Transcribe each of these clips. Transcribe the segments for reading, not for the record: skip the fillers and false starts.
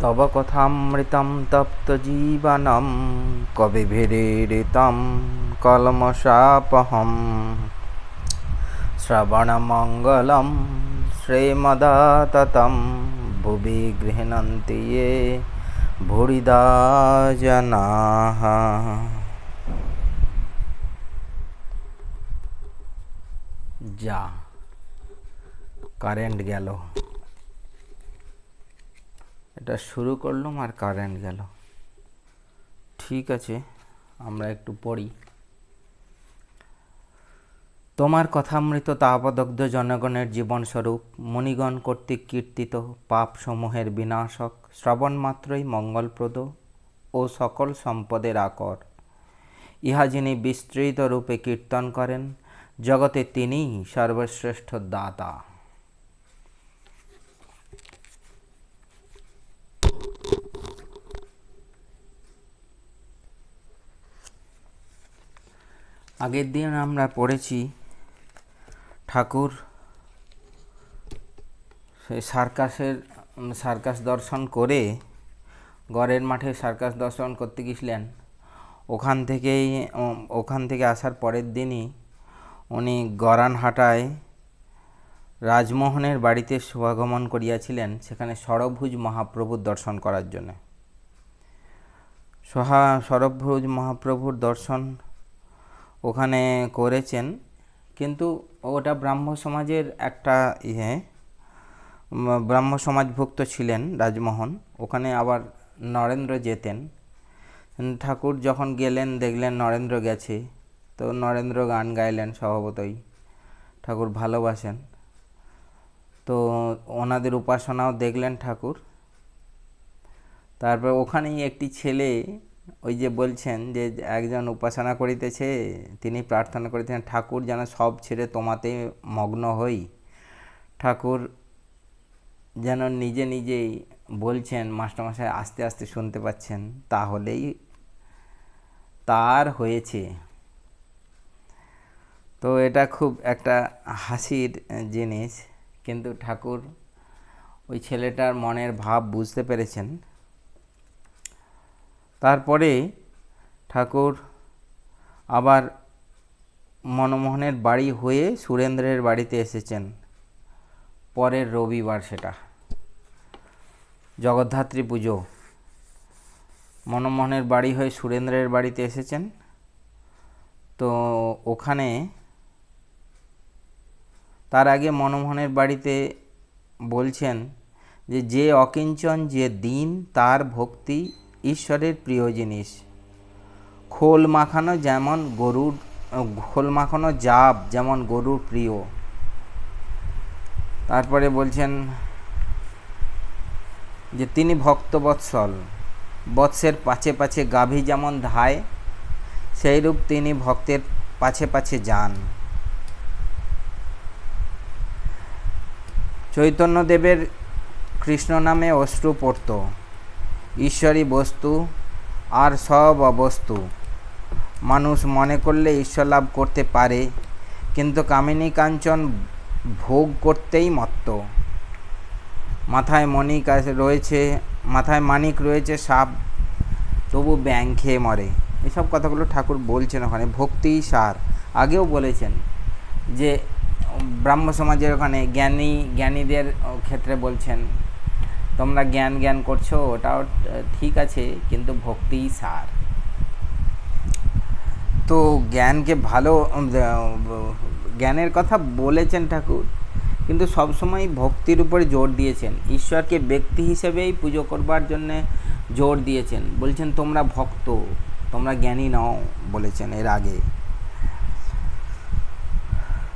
তব কথামৃতম তপ্তজীবনম কবিভিরীড়িতম কলমশাপহম শ্রবণমঙ্গলম শ্রীমদাততম ভুবি গৃহণন্তি ये ভুরিদা জনাঃ। যা কারেন্ট গেল, এটা শুরু করলাম আর কারেন্ট গেল। ঠিক আছে, আমরা একটু পড়ি। তোমার কথামৃত তাপদগ্ধ জনগণের জীবনস্বরূপ মুনিগণ কর্তৃক কীর্তিত পাপসমূহের বিনাশক, শ্রবণ মাত্রই মঙ্গলপ্রদ ও সকল সম্পদের আকর। ইহা যিনি বিস্তৃত রূপে কীর্তন করেন, জগতে তিনিই সর্বশ্রেষ্ঠ দাতা। আগের দিন আমরা পড়েছি ঠাকুর সেই সার্কাস দর্শন করে, গড়ের মাঠে সার্কাস দর্শন করতে গেছিলেন। ওখান থেকে আসার পরের দিনই উনি গরানহাটায় রাজমোহনের বাড়িতে শুভাগমন করিয়াছিলেন, সেখানে ষড়ভুজ মহাপ্রভুর দর্শন করার জন্য। ষড়ভুজ মহাপ্রভুর দর্শন ওখানে করেছেন, কিন্তু ওটা ব্রাহ্ম সমাজের একটা ব্রাহ্ম সমাজভুক্ত ছিলেন রাজমোহন। ওখানে আবার নরেন্দ্র যেতেন। ঠাকুর যখন গেলেন, দেখলেন নরেন্দ্র গেছে, তো নরেন্দ্র গান গাইলেন। স্বভাবতই ঠাকুর ভালোবাসেন, তো ওনাদের উপাসনাও দেখলেন ঠাকুর। তারপর ওখানেই একটি ছেলে, ওই যে বলছেন যে একজন উপাসনা করিতেছে, তিনি প্রার্থনা করিতেছেন ঠাকুর যেন সব ছেড়ে তোমাতে মগ্ন হই। ঠাকুর যেন নিজে নিজেই বলছেন, মাস্টারমশাই আস্তে আস্তে শুনতে পাচ্ছেন, তাহলেই তার হয়েছে। তো এটা খুব একটা হাসির জিনিস, কিন্তু ঠাকুর ওই ছেলেটার মনের ভাব বুঝতে পেরেছেন। তারপরে ঠাকুর আবার মনমোহনের বাড়ি হয়ে সুরেন্দ্রের বাড়িতে এসেছেন পরের রবিবার, সেটা জগদ্ধাত্রী পুজো। মনমোহনের বাড়ি হয়ে সুরেন্দ্রের বাড়িতে এসেছেন। তো ওখানে তার আগে মনমোহনের বাড়িতে বলছেন যে অকিঞ্চন যে দিন, তার ভক্তি ঈশ্বরের প্রিয় জিনিস। খোল মাখানো জাব যেমন গরুর প্রিয়। তারপরে বলছেন যে তিনি ভক্তবৎসল, বৎসের পাছে পাছে গাভী যেমন ধায়, সেইরূপ তিনি ভক্তের পাছে পাছে যান। চৈতন্যদেবের কৃষ্ণ নামে অশ্রু পড়ত, ঈশ্বরী বস্তু আর সব অবস্তু। মানুষ মনে করলে ঈশ্বর লাভ করতে পারে, কিন্তু কামিনী কাঞ্চন ভোগ করতেই মত্ত। মাথায় মানিক রয়েছে সাপ, তবু ব্যাঙ খেয়ে মরে। এসব কথাগুলো ঠাকুর বলছেন ওখানে। ভক্তিই সার। আগেও বলেছেন যে ব্রাহ্ম সমাজের ওখানে জ্ঞানীদের ক্ষেত্রে বলছেন, তোমরা জ্ঞান করছো, ওটাও ঠিক আছে, কিন্তু ভক্তিই সার। তো জ্ঞানের কথা বলেছেন ঠাকুর, কিন্তু সবসময় ভক্তির উপরে জোর দিয়েছেন। ঈশ্বরকে ব্যক্তি হিসেবেই পুজো করবার জন্যে জোর দিয়েছেন। বলছেন তোমরা ভক্ত, তোমরা জ্ঞানী নও, বলেছেন এর আগে।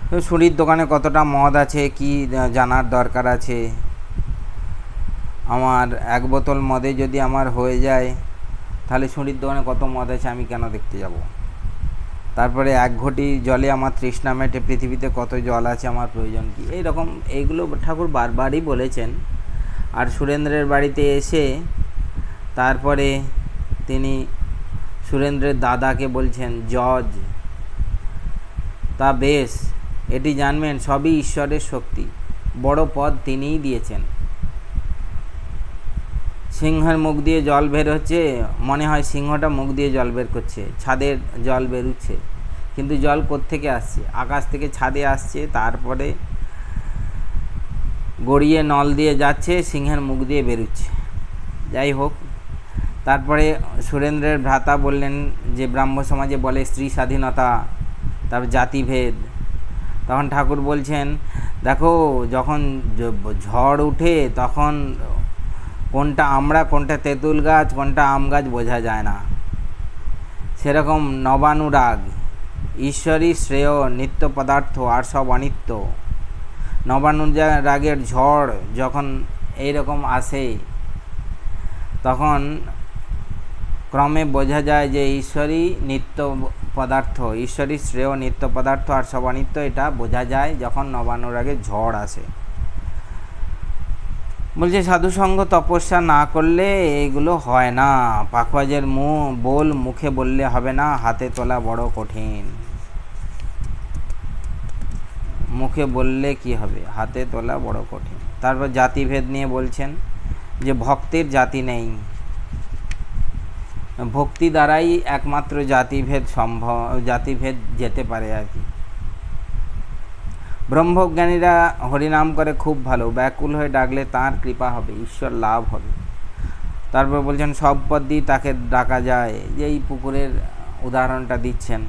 তো সুরির দোকানে কতটা মদ আছে কি জানার দরকার আছে? আমার এক বোতল মদে যদি আমার হয়ে যায়, তাহলে সুরির দোকানে কত মদ আছে আমি কেন দেখতে যাব? তারপরে এক ঘটি জলে আমার তৃষ্ণা মেটে, পৃথিবীতে কত জল আছে আমার প্রয়োজন কি? এইরকম এইগুলো ঠাকুর বারবারই বলেছেন। আর সুরেন্দ্রের বাড়িতে এসে তারপরে তিনি সুরেন্দ্রের দাদাকে বলছেন জজ, তা বেশ, এটি জানবেন সবই ঈশ্বরের শক্তি, বড় পদ তিনিই দিয়েছেন। সিংহের মুখ দিয়ে জল বের হচ্ছে, মনে হয় সিংহটা মুখ দিয়ে জল বের করছে, ছাদের জল বেরোচ্ছে, কিন্তু জল কোত্থেকে আসছে? আকাশ থেকে ছাদে আসছে, তারপরে গড়িয়ে নল দিয়ে যাচ্ছে, সিংহের মুখ দিয়ে বেরোচ্ছে। যাই হোক, তারপরে সুরেন্দ্রের ভ্রাতা বললেন যে ব্রাহ্ম সমাজে বলে স্ত্রী স্বাধীনতা, তারপর জাতিভেদ। তখন ঠাকুর বলছেন, দেখো যখন ঝড় উঠে তখন কোনটা আমরা, কোনটা তেঁতুল গাছ, কোনটা আম গাছ বোঝা যায় না। সেরকম নবানুরাগ, ঈশ্বরই শ্রেয়, নিত্য পদার্থ আর সব অনিত্য। নবানুরাগের ঝড় যখন এইরকম আসে তখন ক্রমে বোঝা যায় যে ঈশ্বরই নিত্য পদার্থ, ঈশ্বরই শ্রেয়, নিত্য পদার্থ আর সব অনিত্য। এটা বোঝা যায় যখন নবানুরাগের ঝড় আসে। বলছে সাধুসঙ্গ তপস্যা না করলে এগুলো হয় না। পাখওয়াজের বোল মুখে বললে হবে না, হাতে তোলা বড় কঠিন। মুখে বললে কি হবে, হাতে তোলা বড় কঠিন। তারপর জাতিভেদ নিয়ে বলছেন যে ভক্তের জাতি নেই, ভক্তি দ্বারাই একমাত্র জাতিভেদ সম্ভব, জাতিভেদ যেতে পারে আর কি। ব্রহ্মজ্ঞানীরা হরিনাম করে খুব ভালো, ব্যাকুল হয়ে ডাকলে তাঁর কৃপা হবে, ঈশ্বর লাভ হবে। তারপর বলছেন সব পদ দিয়ে তাকে ডাকা যায়, যে এই পুকুরের উদাহরণটা দিচ্ছেন।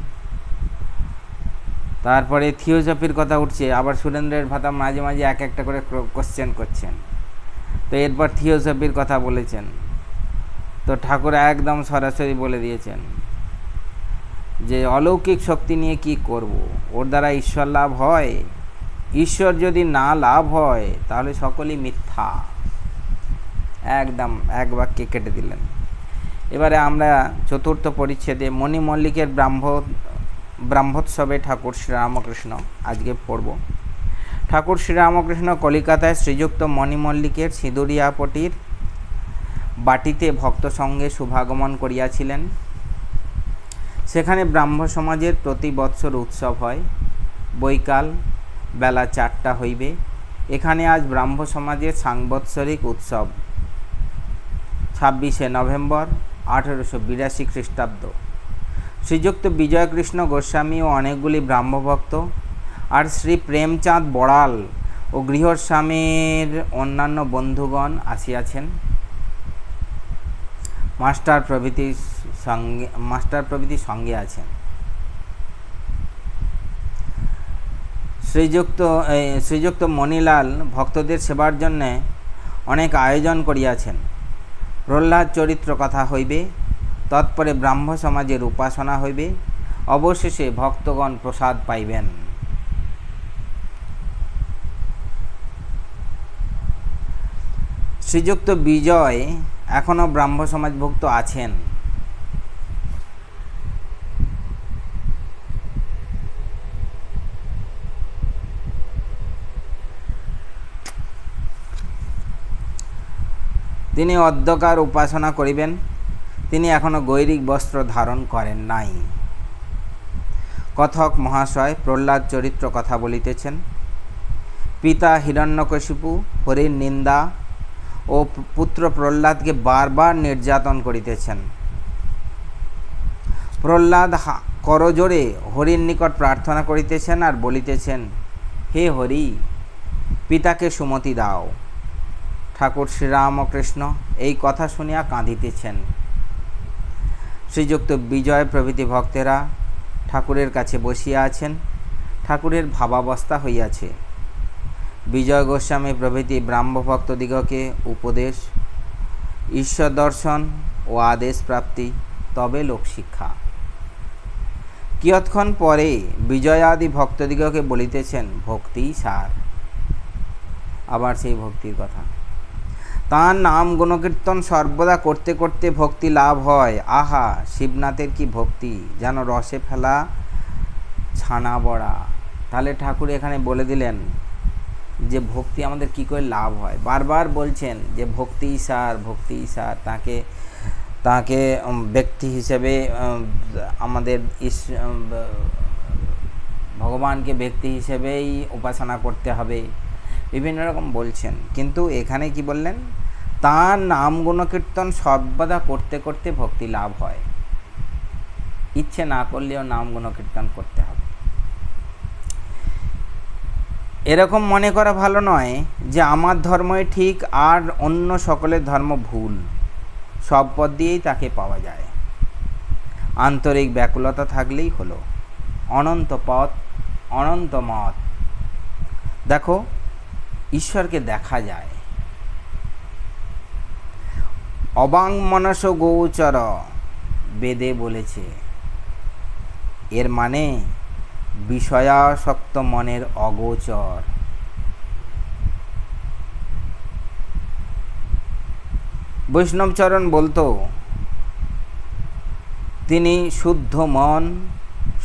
তারপরে থিওসফির কথা উঠছে, আবার সুরেন্দ্রের ভাতা মাঝে মাঝে এক একটা করে কোশ্চেন করছেন। তো এরপর থিওসফির কথা বলেছেন, তো ঠাকুর একদম সরাসরি বলে দিয়েছেন যে অলৌকিক শক্তি নিয়ে কি করব, ওর দ্বারা ঈশ্বর লাভ হয়? ঈশ্বর যদি না লাভ হয় তাহলে সকলই মিথ্যা। একদম এক বাক্যে কেটে দিলেন। এবারে আমরা চতুর্থ পরিচ্ছেদে মণিমল্লিকের ব্রাহ্মোৎসবে ঠাকুর শ্রীরামকৃষ্ণ আজকে পড়ব। ঠাকুর শ্রীরামকৃষ্ণ কলিকাতায় শ্রীযুক্ত মণিমল্লিকের সিঁদুরিয়াপটির বাটিতে ভক্ত সঙ্গে শুভাগমন করিয়াছিলেন। সেখানে ব্রাহ্ম সমাজের প্রতি বৎসর উৎসব হয়। বৈকাল বেলা 4টা হইবে। এখানে আজ ব্রাহ্ম সমাজের সাংবৎসরিক উৎসব, 26শে নভেম্বর 1882 খ্রিস্টাব্দ। শ্রীযুক্ত বিজয়কৃষ্ণ গোস্বামী ও অনেকগুলি ব্রাহ্মভক্ত আর শ্রী প্রেমচাঁদ বড়াল ও গৃহস্বামীর অন্যান্য বন্ধুগণ আসিয়াছেন। মাস্টার প্রভৃতি সঙ্গে আছেন। শ্রীযুক্ত মণিলাল ভক্তদের সেবার জন্যে অনেক আয়োজন করিয়াছেন। প্রহ্লাদ চরিত্র কথা হইবে, তৎপরে ব্রাহ্ম সমাজের উপাসনা হইবে, অবশেষে ভক্তগণ প্রসাদ পাইবেন। শ্রীযুক্ত বিজয় এখনও ব্রাহ্ম সমাজভুক্ত আছেন। তিনি অদ্যকার উপাসনা করিবেন। তিনি এখনও গৈরিক বস্ত্র ধারণ করেন নাই। কথক মহাশয় প্রহ্লাদ চরিত্র কথা বলিতেছেন। পিতা হিরণ্যকশিপু হরির নিন্দা ও পুত্র প্রহ্লাদকে বারবার নির্যাতন করিতেছেন। প্রহ্লাদ করজোড়ে হরির নিকট প্রার্থনা করিতেছেন আর বলিতেছেন, হে হরি, পিতাকে সুমতি দাও। ঠাকুর শ্রীরামকৃষ্ণ এই কথা শুনিয়া কাঁদিতেছেন। শ্রীযুক্ত বিজয় প্রভৃতি ভক্তেরা ঠাকুরের কাছে বসিয়া আছেন। ঠাকুরের ভাবাবস্থা হইয়াছে। বিজয় গোস্বামী প্রভৃতি ব্রাহ্মভক্তদিগকে উপদেশ, ঈশ্বর দর্শন ও আদেশ প্রাপ্তি, তবে লোকশিক্ষা। কিয়ৎক্ষণ পরে বিজয়াদি ভক্তদিগকে বলিতেছেন, ভক্তিই সার। আবার সেই ভক্তির কথা। তাঁর নাম গুণকীর্তন সর্বদা করতে করতে ভক্তি লাভ হয়। আহা, শিবনাথের কি ভক্তি, যেন রসে ফেলা ছানা বড়া। তাহলে ঠাকুর এখানে বলে দিলেন যে ভক্তি আমাদের কি করে লাভ হয়। বারবার বলছেন যে ভক্তিই সার, ভক্তিই সার। তাকে ব্যক্তি হিসেবে আমাদের ভগবানকে ব্যক্তি হিসেবেই উপাসনা করতে হবে, বিভিন্ন রকম বলছেন। কিন্তু এখানে কি বললেন, তার নাম গুণকীর্তন সর্বদা করতে করতে ভক্তি লাভ হয়। ইচ্ছে না করলেও নাম গুণকীর্তন করতে হবে। এরকম মনে করা ভালো নয় যে আমার ধর্মই ঠিক আর অন্য সকলের ধর্ম ভুল। সব পথ দিয়েই তাকে পাওয়া যায়। আন্তরিক ব্যাকুলতা থাকলেই হলো। অনন্ত পথ, অনন্ত মত। দেখো, ঈশ্বরকে দেখা যায়। অবাংমনস গোচর বেদে বলেছে। এর মানে বিষয়াসক্ত মনের অগোচর। বৈষ্ণবচরণ বলতো, তিনি শুদ্ধ মন,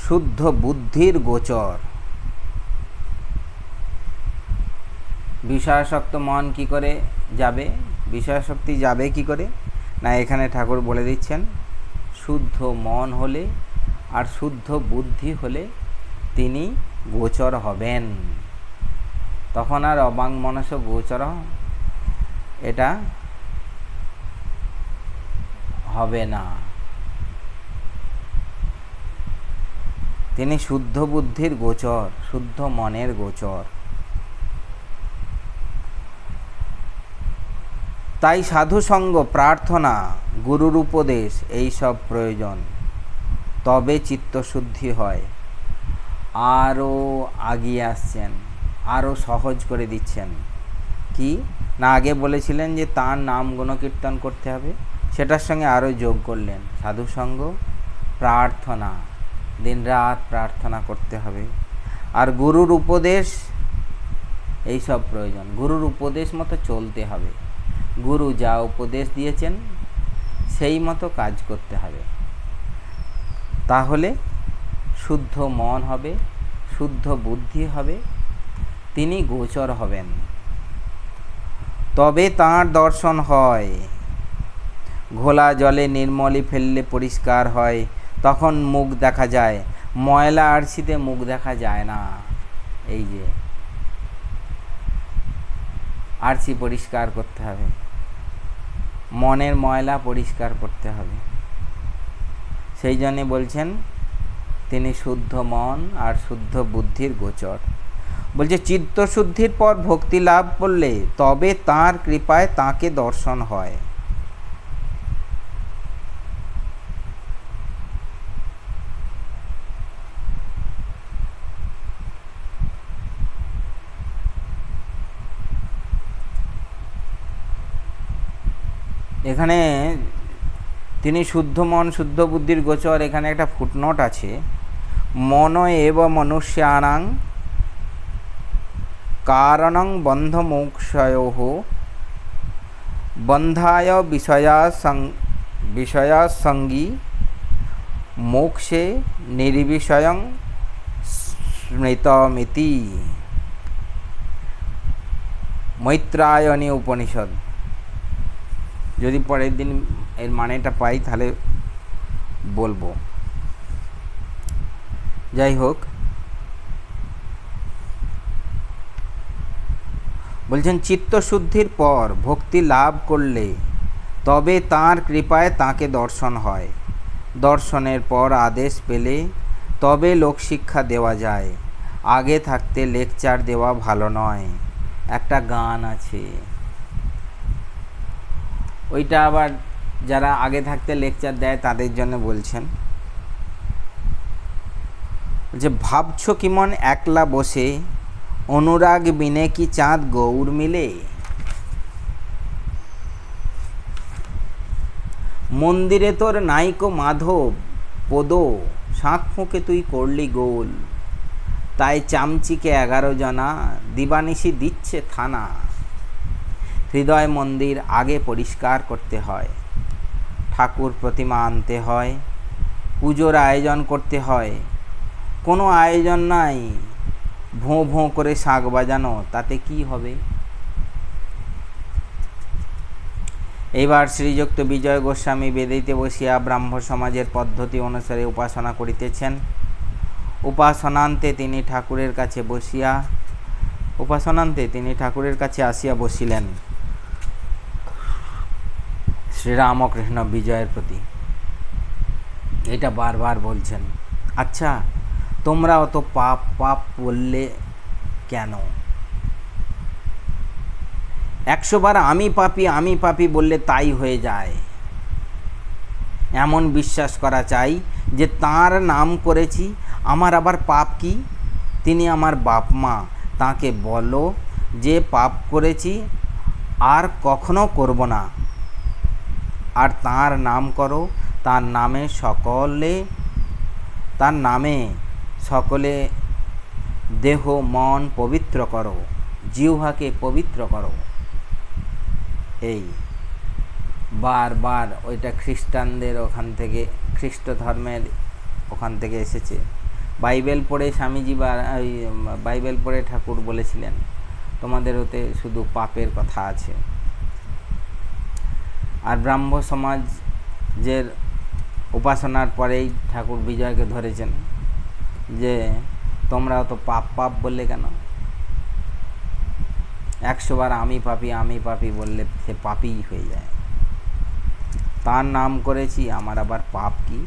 শুদ্ধ বুদ্ধির গোচর। বিষয়াসক্ত মন কি করে যাবে? বিষয়াসক্তি যাবে কি করে? না, এখানে ঠাকুর বলে দিচ্ছেন, শুদ্ধ মন হলে আর শুদ্ধ বুদ্ধি হলে তিনি গোচর হবেন। তখন আর অবাংমনস গোচর এটা হবে না। তিনি শুদ্ধ বুদ্ধির গোচর, শুদ্ধ মনের গোচর। তাই সাধুসঙ্গ, প্রার্থনা, গুরুর উপদেশ এইসব প্রয়োজন। তবে চিত্তশুদ্ধি হয়। আরও আগিয়ে আসছেন, আরও সহজ করে দিচ্ছেন। কি না, আগে বলেছিলেন যে তার নাম গুণকীর্তন করতে হবে, সেটার সঙ্গে আরও যোগ করলেন সাধুসঙ্গ, প্রার্থনা, দিনরাত প্রার্থনা করতে হবে, আর গুরুর উপদেশ এইসব প্রয়োজন। গুরুর উপদেশ মতো চলতে হবে। গুরু যা উপদেশ দিয়েছেন সেই মতো কাজ করতে হবে। তাহলে শুদ্ধ মন হবে, শুদ্ধ বুদ্ধি হবে, তিনি গোচর হবেন। তবে তাঁর দর্শন হয়। ঘোলা জলে নির্মলি ফেললে পরিষ্কার হয়, তখন মুখ দেখা যায়। ময়লা আরছিতে মুখ দেখা যায় না। এই যে আরছি পরিষ্কার করতে হবে, মনের ময়লা পরিষ্কার করতে হবে। সেই জন্যে বলছেন তিনি শুদ্ধ মন আর শুদ্ধ বুদ্ধির গোচর। বলছে চিত্তশুদ্ধির পর ভক্তি লাভ করলে তবে তাঁর কৃপায় তাঁকে দর্শন হয়। এখানে তিনি শুদ্ধ মন শুদ্ধ বুদ্ধির গোচর, এখানে একটা ফুটনোট আছে। মন এব মনুষ্যানাং কারণং বন্ধ মোক্ষয়োঃ বন্ধায় বিষয়াসঙ্গী মোক্ষে নির্বিষয়ং স্মৃতমিতি। মৈত্রায়নী উপনিষদ। যদি পরের দিন এর মানেটা পাই তাহলে বলবো। যাই হোক, বলছেন চিত্তশুদ্ধির পর ভক্তি লাভ করলে তবে তাঁর কৃপায় তাঁকে দর্শন হয়। দর্শনের পর আদেশ পেলে তবে লোকশিক্ষা দেওয়া যায়। আগে থাকতে লেকচার দেওয়া ভালো নয়। একটা গান আছে, ওইটা আবার যারা আগে থাকতে লেকচার দেয় তাদের জন্য বলছেন যে ভাবছো কি মন একলা বসে, অনুরাগ বিনে কি চাঁদ গৌর মিলে। মন্দিরে তোর নাইকো মাধব পদ, শাঁখ ফুঁকে তুই করলি গোল। তাই চামচিকে 11 জনা দিবানিশি দিচ্ছে থানা। হৃদয় মন্দির আগে পরিষ্কার করতে হয়, ঠাকুর প্রতিমা আনতে হয়, পুজোর আয়োজন করতে হয়। কোনো আয়োজন নাই, ভোঁ ভোঁ করে শাঁখ বাজানো, তাতে কি হবে? এইবার শ্রীযুক্ত বিজয় গোস্বামী বেদিতে বসিয়া ব্রাহ্ম সমাজের পদ্ধতি অনুসারে উপাসনা করিতেছেন। উপাসনান্তে তিনি ঠাকুরের কাছে আসিয়া বসিলেন। শ্রীরামকৃষ্ণ বিজয়ের প্রতি এটা বারবার বলছেন। আচ্ছা, তোমরা অত পাপ পাপ বললে কেন? 100 বার আমি পাপী বললে তাই হয়ে যায়, এমন বিশ্বাস করা চাই যে তাঁর নাম করেছি, আমার আবার পাপ কি? তিনি আমার বাপ মা, তাকে বলো যে পাপ করেছি আর কখনো করব না, আর তাঁর নাম করো, তার নামে সকলে দেহ মন পবিত্র করো, জিহ্বাকে পবিত্র করো। এই বারবার ওইটা খ্রিস্টানদের ওখান থেকে, খ্রিস্ট ধর্মের ওখান থেকে এসেছে। বাইবেল পড়ে স্বামীজি বাইবেল পড়ে ঠাকুর বলেছিলেন তোমাদের ওতে শুধু পাপের কথা আছে। আর ব্রাহ্ম সমাজের উপাসনার পরেই ঠাকুর বিজয়কে ধরেছেন যে তোমরা তো পাপ বললে কেন? 100 বার আমি পাপী বললে সে পাপীই হয়ে যায়। তার নাম করেছি, আমার আবার পাপ কি?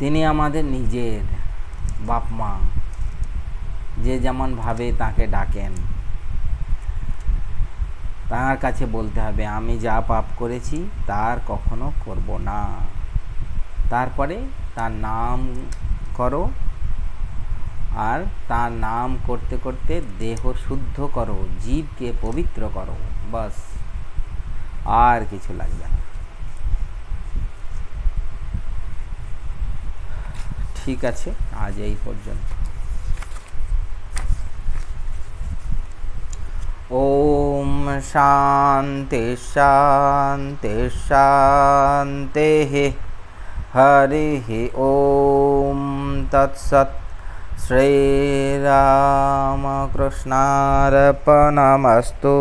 তিনি আমাদের নিজের বাপ মা, যে যেমন ভাবে তাকে ডাকেন, তার কাছে বলতে হবে আমি যা পাপ করেছি তার কখনো করব না। তারপরে তার নাম করো, আর তার নাম করতে করতে দেহ শুদ্ধ করো, জীবকে পবিত্র করো, বাস, আর কিছু লাগবে না। ঠিক আছে, আজ এই পর্যন্ত। ওম শান্তি শান্তি শান্তি হরি ওম তৎসৎ। শ্রীরামকৃষ্ণার্পণমস্তু।